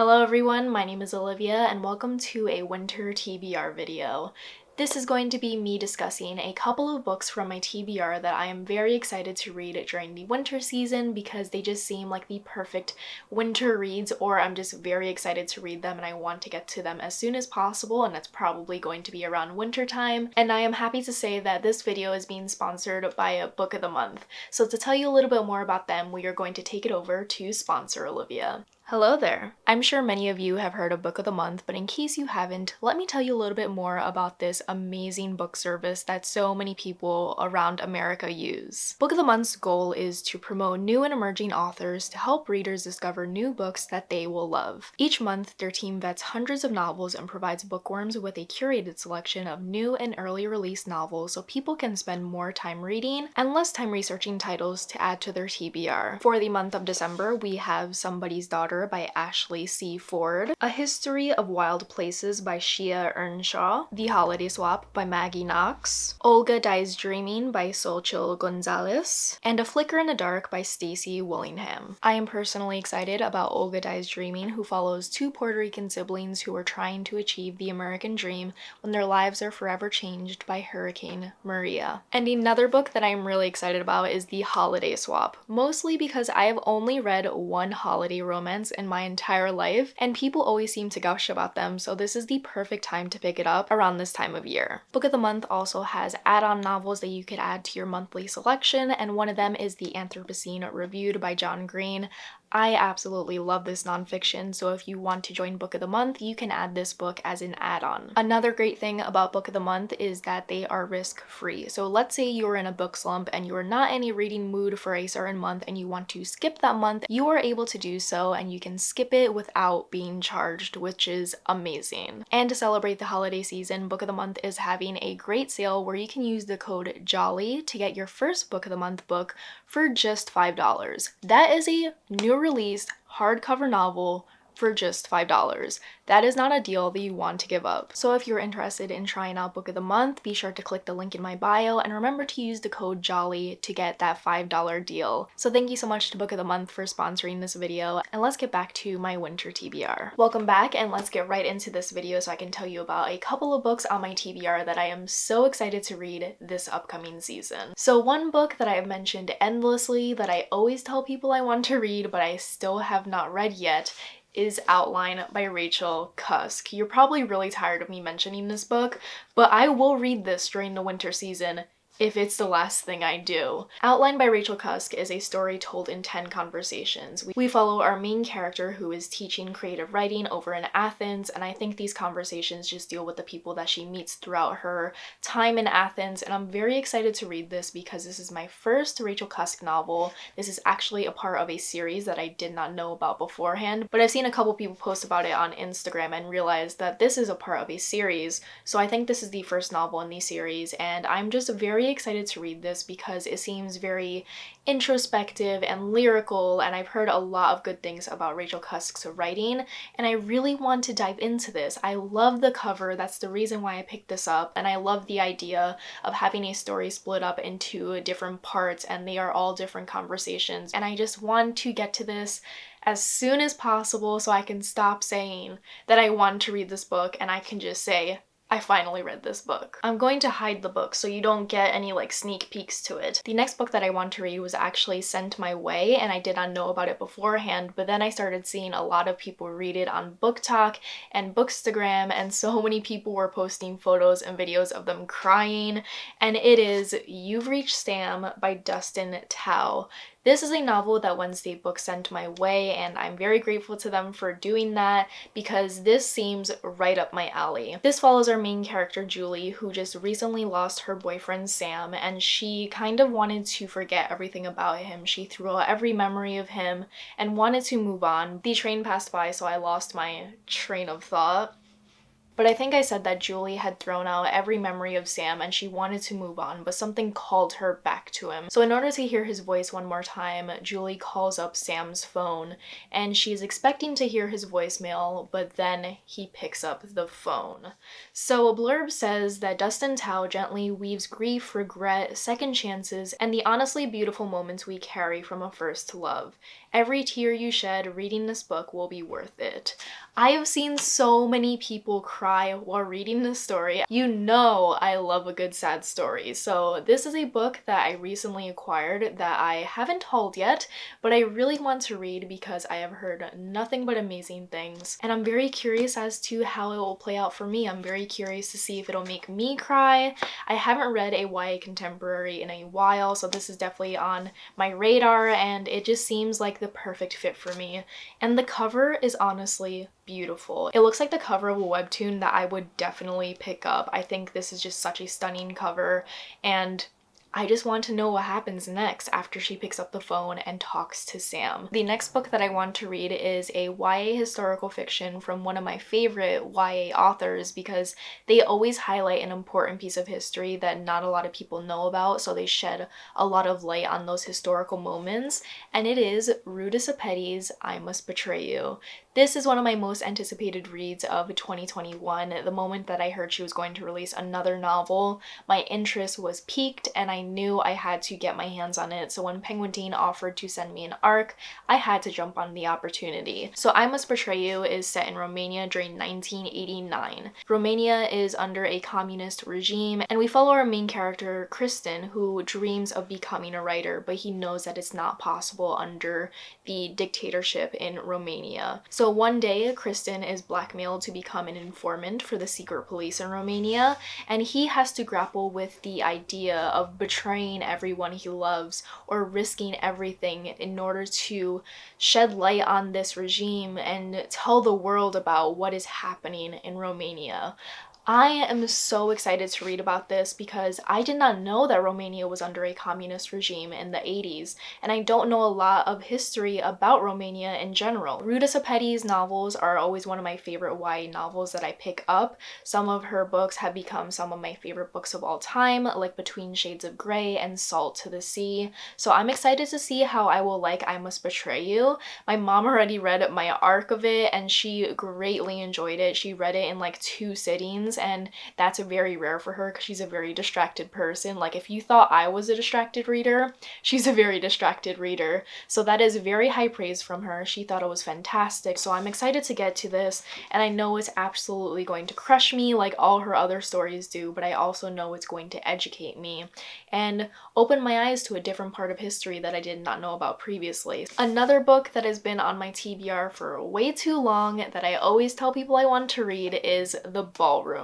Hello everyone, my name is Olivia and welcome to a winter TBR video. This is going to be me discussing a couple of books from my TBR that I am very excited to read during the winter season because they just seem like the perfect winter reads, or I'm just very excited to read them and I want to get to them as soon as possible, and that's probably going to be around winter time. And I am happy to say that this video is being sponsored by a Book of the Month. So to tell you a little bit more about them, we are going to take it over to sponsor Olivia. Hello there! I'm sure many of you have heard of Book of the Month, but in case you haven't, let me tell you a little bit more about this amazing book service that so many people around America use. Book of the Month's goal is to promote new and emerging authors to help readers discover new books that they will love. Each month, their team vets hundreds of novels and provides bookworms with a curated selection of new and early release novels so people can spend more time reading and less time researching titles to add to their TBR. For the month of December, we have Somebody's Daughter by Ashley C. Ford, A History of Wild Places by Shia Earnshaw, The Holiday Swap by Maggie Knox, Olga Dies Dreaming by Xochitl Gonzalez, and A Flicker in the Dark by Stacy Willingham. I am personally excited about Olga Dies Dreaming, who follows two Puerto Rican siblings who are trying to achieve the American dream when their lives are forever changed by Hurricane Maria. And another book that I'm really excited about is The Holiday Swap, mostly because I have only read one holiday romance in my entire life, and people always seem to gush about them, so this is the perfect time to pick it up around this time of year. Book of the Month also has add-on novels that you could add to your monthly selection, and one of them is The Anthropocene Reviewed by John Green. I absolutely love this nonfiction, so if you want to join Book of the Month, you can add this book as an add-on. Another great thing about Book of the Month is that they are risk-free. So let's say you're in a book slump and you're not in a reading mood for a certain month and you want to skip that month, you are able to do so and you can skip it without being charged, which is amazing. And to celebrate the holiday season, Book of the Month is having a great sale where you can use the code JOLLY to get your first Book of the Month book for just $5. That is a new released hardcover novel for just $5. That is not a deal that you want to give up. So if you're interested in trying out Book of the Month, be sure to click the link in my bio and remember to use the code JOLLY to get that $5 deal. So thank you so much to Book of the Month for sponsoring this video, and let's get back to my winter TBR. Welcome back, and let's get right into this video so I can tell you about a couple of books on my TBR that I am so excited to read this upcoming season. So one book that I have mentioned endlessly that I always tell people I want to read but I still have not read yet is Outline by Rachel Cusk. You're probably really tired of me mentioning this book, but I will read this during the winter season if it's the last thing I do. Outline by Rachel Cusk is a story told in 10 conversations. We follow our main character who is teaching creative writing over in Athens, and I think these conversations just deal with the people that she meets throughout her time in Athens, and I'm very excited to read this because this is my first Rachel Cusk novel. This is actually a part of a series that I did not know about beforehand, but I've seen a couple people post about it on Instagram and realized that this is a part of a series, so I think this is the first novel in the series, and I'm just very excited to read this because it seems very introspective and lyrical, and I've heard a lot of good things about Rachel Cusk's writing, and I really want to dive into this. I love the cover, that's the reason why I picked this up, and I love the idea of having a story split up into different parts and they are all different conversations, and I just want to get to this as soon as possible so I can stop saying that I want to read this book and I can just say, I finally read this book. I'm going to hide the book so you don't get any sneak peeks to it. The next book that I want to read was actually sent my way and I did not know about it beforehand, but then I started seeing a lot of people read it on BookTok and Bookstagram, and so many people were posting photos and videos of them crying, and it is You've Reached Sam by Dustin Tao. This is a novel that Wednesday Books sent my way, and I'm very grateful to them for doing that because this seems right up my alley. This follows our main character Julie, who just recently lost her boyfriend Sam, and she kind of wanted to forget everything about him. She threw out every memory of him and wanted to move on. The train passed by, so I lost my train of thought. But I think I said that Julie had thrown out every memory of Sam and she wanted to move on, but something called her back to him. So in order to hear his voice one more time, Julie calls up Sam's phone and she's expecting to hear his voicemail, but then he picks up the phone. So a blurb says that Dustin Tao gently weaves grief, regret, second chances, and the honestly beautiful moments we carry from a first love. Every tear you shed reading this book will be worth it. I have seen so many people cry while reading this story. You know I love a good sad story. So this is a book that I recently acquired that I haven't hauled yet, but I really want to read because I have heard nothing but amazing things. And I'm very curious as to how it will play out for me. I'm very curious to see if it'll make me cry. I haven't read a YA contemporary in a while, so this is definitely on my radar, and it just seems like the perfect fit for me. And the cover is honestly beautiful. It looks like the cover of a webtoon that I would definitely pick up. I think this is just such a stunning cover, and I just want to know what happens next after she picks up the phone and talks to Sam. The next book that I want to read is a YA historical fiction from one of my favorite YA authors because they always highlight an important piece of history that not a lot of people know about, so they shed a lot of light on those historical moments, and it is Ruta Sepetys' I Must Betray You. This is one of my most anticipated reads of 2021. The moment that I heard she was going to release another novel, my interest was piqued and I knew I had to get my hands on it. So when Penguin offered to send me an ARC, I had to jump on the opportunity. So I Must Betray You is set in Romania during 1989. Romania is under a communist regime, and we follow our main character, Kristen, who dreams of becoming a writer, but he knows that it's not possible under the dictatorship in Romania. So one day, Kristen is blackmailed to become an informant for the secret police in Romania, and he has to grapple with the idea of betraying everyone he loves or risking everything in order to shed light on this regime and tell the world about what is happening in Romania. I am so excited to read about this because I did not know that Romania was under a communist regime in the 80s, and I don't know a lot of history about Romania in general. Ruta Sepetys' novels are always one of my favorite YA novels that I pick up. Some of her books have become some of my favorite books of all time, like Between Shades of Grey and Salt to the Sea. So I'm excited to see how I will like I Must Betray You. My mom already read my arc of it and she greatly enjoyed it. She read it in like 2 sittings, and that's very rare for her because she's a very distracted person. Like if you thought I was a distracted reader, she's a very distracted reader. So that is very high praise from her. She thought it was fantastic. So I'm excited to get to this, and I know it's absolutely going to crush me like all her other stories do, but I also know it's going to educate me and open my eyes to a different part of history that I did not know about previously. Another book that has been on my TBR for way too long that I always tell people I want to read is The Ballroom.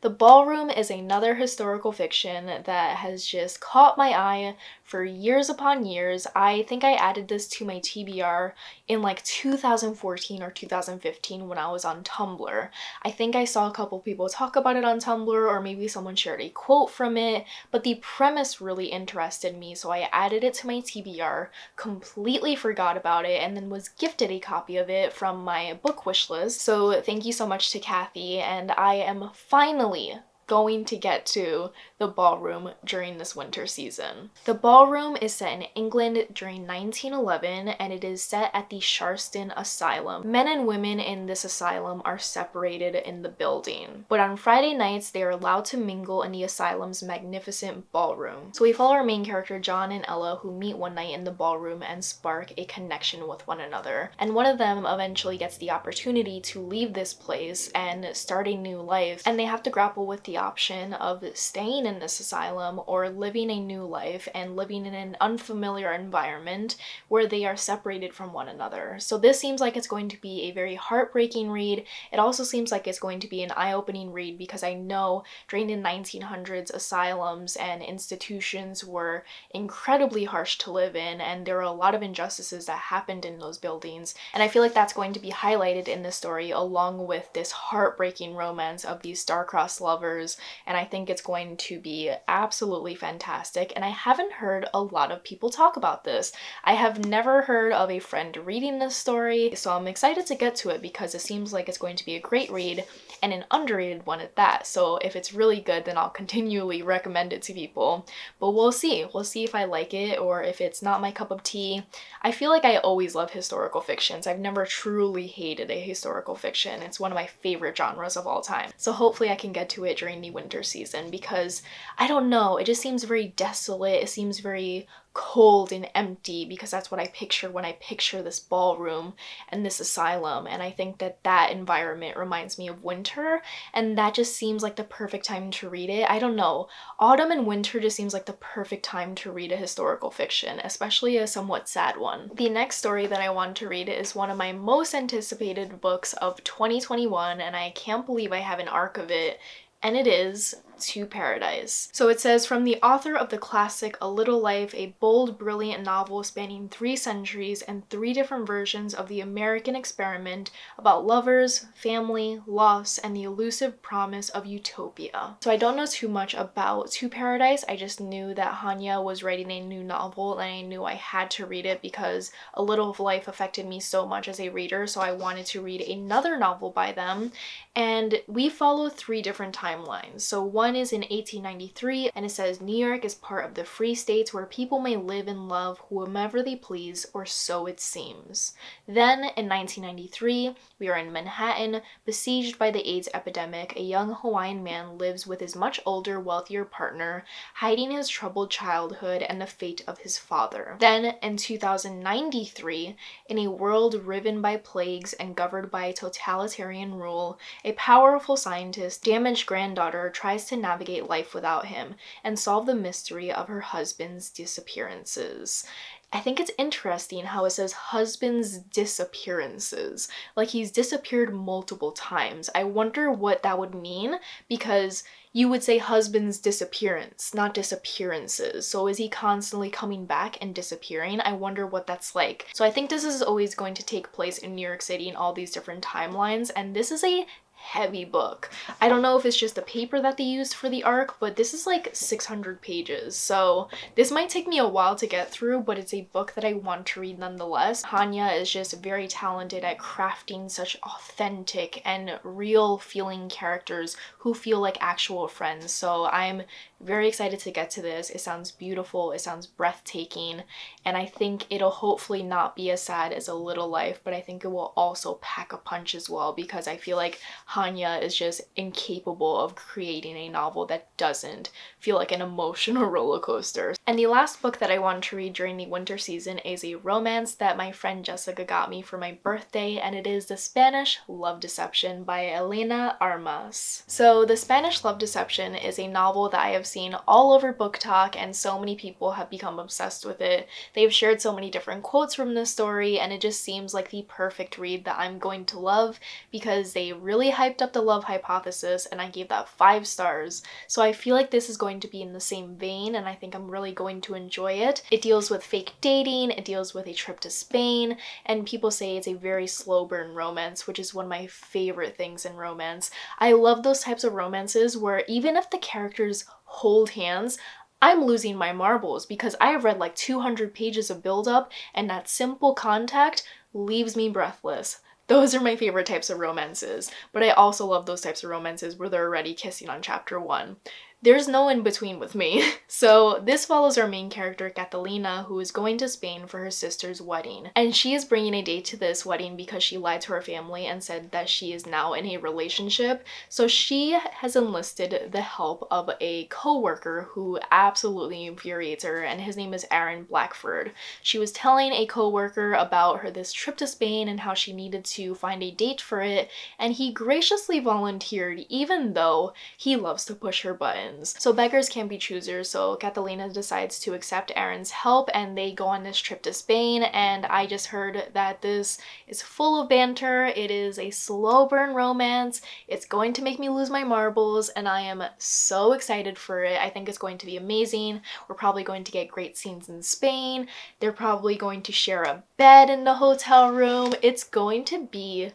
The Ballroom is another historical fiction that has just caught my eye for years upon years. I think I added this to my TBR in like 2014 or 2015 when I was on Tumblr. I think I saw a couple people talk about it on Tumblr, or maybe someone shared a quote from it, but the premise really interested me, so I added it to my TBR, completely forgot about it, and then was gifted a copy of it from my book wish list. So thank you so much to Kathy, and I am finally going to get to The Ballroom during this winter season. The Ballroom is set in England during 1911, and it is set at the Sharston Asylum. Men and women in this asylum are separated in the building, but on Friday nights they are allowed to mingle in the asylum's magnificent ballroom. So we follow our main character John and Ella, who meet one night in the ballroom and spark a connection with one another. And one of them eventually gets the opportunity to leave this place and start a new life, and they have to grapple with the option of staying in this asylum or living a new life and living in an unfamiliar environment where they are separated from one another. So this seems like it's going to be a very heartbreaking read. It also seems like it's going to be an eye-opening read because I know during the 1900s asylums and institutions were incredibly harsh to live in, and there were a lot of injustices that happened in those buildings, and I feel like that's going to be highlighted in this story along with this heartbreaking romance of these star-crossed lovers, and I think it's going to be absolutely fantastic. And I haven't heard a lot of people talk about this. I have never heard of a friend reading this story, so I'm excited to get to it because it seems like it's going to be a great read and an underrated one at that. So if it's really good, then I'll continually recommend it to people. But we'll see. We'll see if I like it or if it's not my cup of tea. I feel like I always love historical fictions. I've never truly hated a historical fiction. It's one of my favorite genres of all time. So hopefully I can get to it during during the winter season because, I don't know, it just seems very desolate. It seems very cold and empty because that's what I picture when I picture this ballroom and this asylum, and I think that that environment reminds me of winter, and that just seems like the perfect time to read it. I don't know. Autumn and winter just seems like the perfect time to read a historical fiction, especially a somewhat sad one. The next story that I want to read is one of my most anticipated books of 2021, and I can't believe I have an arc of it, and it is To Paradise. So it says, from the author of the classic A Little Life, a bold, brilliant novel spanning 3 centuries and 3 different versions of the American experiment about lovers, family, loss, and the elusive promise of utopia. So I don't know too much about To Paradise. I just knew that Hanya was writing a new novel, and I knew I had to read it because A Little Life affected me so much as a reader, so I wanted to read another novel by them. And we follow 3 different timelines. So one is in 1893, and it says New York is part of the free states where people may live and love whomever they please, or so it seems. Then in 1993, we are in Manhattan, besieged by the AIDS epidemic. A young Hawaiian man lives with his much older, wealthier partner, hiding his troubled childhood and the fate of his father. Then in 2093, in a world riven by plagues and governed by totalitarian rule, a powerful scientist's damaged granddaughter tries to navigate life without him and solve the mystery of her husband's disappearances. I think it's interesting how it says husband's disappearances. Like, he's disappeared multiple times. I wonder what that would mean, because you would say husband's disappearance, not disappearances. So is he constantly coming back and disappearing? I wonder what that's like. So I think this is always going to take place in New York City in all these different timelines, and this is a heavy book. I don't know if it's just the paper that they used for the arc, but this is like 600 pages, so this might take me a while to get through, but it's a book that I want to read nonetheless. Hanya is just very talented at crafting such authentic and real feeling characters who feel like actual friends, so I'm very excited to get to this. It sounds beautiful, it sounds breathtaking, and I think it'll hopefully not be as sad as A Little Life, but I think it will also pack a punch as well, because I feel like Hanya is just incapable of creating a novel that doesn't feel like an emotional roller coaster. And the last book that I wanted to read during the winter season is a romance that my friend Jessica got me for my birthday, and it is The Spanish Love Deception by Elena Armas. So The Spanish Love Deception is a novel that I have seen all over BookTok, and so many people have become obsessed with it. They've shared so many different quotes from this story, and it just seems like the perfect read that I'm going to love, because they really hyped up the love hypothesis, and I gave that 5 stars. So I feel like this is going to be in the same vein, and I think I'm really going to enjoy it. It deals with fake dating, it deals with a trip to Spain, and people say it's a very slow burn romance, which is one of my favorite things in romance. I love those types of romances where even if the characters hold hands, I'm losing my marbles, because I have read like 200 pages of build-up, and that simple contact leaves me breathless. Those are my favorite types of romances, but I also love those types of romances where they're already kissing on chapter 1. There's no in between with me. So this follows our main character, Catalina, who is going to Spain for her sister's wedding. And she is bringing a date to this wedding because she lied to her family and said that she is now in a relationship. So she has enlisted the help of a co-worker who absolutely infuriates her, and his name is Aaron Blackford. She was telling a co-worker about this trip to Spain and how she needed to find a date for it, and he graciously volunteered, even though he loves to push her buttons. So beggars can't be choosers, so Catalina decides to accept Aaron's help, and they go on this trip to Spain, and I just heard that this is full of banter. It is a slow burn romance. It's going to make me lose my marbles, and I am so excited for it. I think it's going to be amazing. We're probably going to get great scenes in Spain. They're probably going to share a bed in the hotel room. It's going to be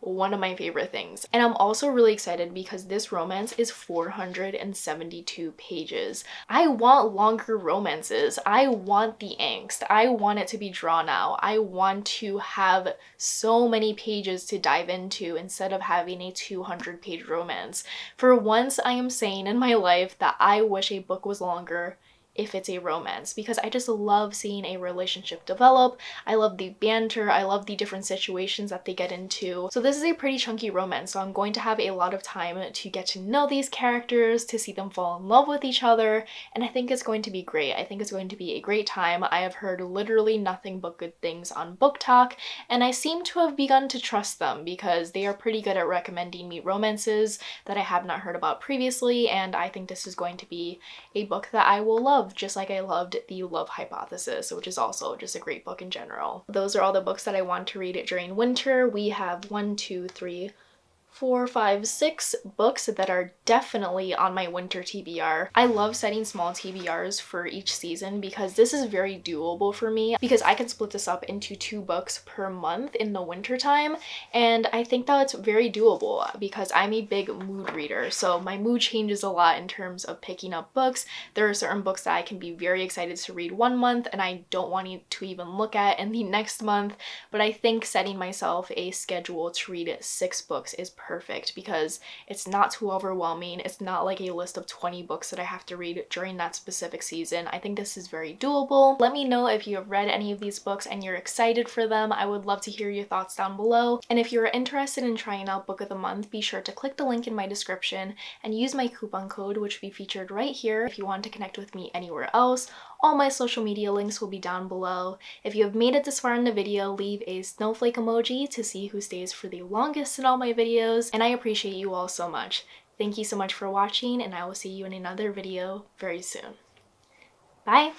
one of my favorite things. And I'm also really excited because this romance is 472 pages. I want longer romances. I want the angst. I want it to be drawn out. I want to have so many pages to dive into instead of having a 200-page romance. For once, I am saying in my life that I wish a book was longer. if it's a romance, because I just love seeing a relationship develop. I love the banter, I love the different situations that they get into. So this is a pretty chunky romance, so I'm going to have a lot of time to get to know these characters, to see them fall in love with each other, and I think it's going to be great. I think it's going to be a great time. I have heard literally nothing but good things on BookTok, and I seem to have begun to trust them because they are pretty good at recommending me romances that I have not heard about previously, and I think this is going to be a book that I will love, just like I loved The Love Hypothesis, which is also just a great book in general. Those are all the books that I want to read during winter. We have 1, 2, 3, 4, 5, 6 books that are definitely on my winter TBR. I love setting small TBRs for each season because this is very doable for me because I can split this up into 2 books per month in the winter time, and I think that it's very doable because I'm a big mood reader, so my mood changes a lot in terms of picking up books. There are certain books that I can be very excited to read one month and I don't want to even look at in the next month, but I think setting myself a schedule to read 6 books is perfect because it's not too overwhelming. It's not like a list of 20 books that I have to read during that specific season. I think this is very doable. Let me know if you have read any of these books and you're excited for them. I would love to hear your thoughts down below. And if you're interested in trying out Book of the Month, be sure to click the link in my description and use my coupon code, which will be featured right here if you want to connect with me anywhere else. All my social media links will be down below. If you have made it this far in the video, leave a snowflake emoji to see who stays for the longest in all my videos, and I appreciate you all so much. Thank you so much for watching, and I will see you in another video very soon. Bye!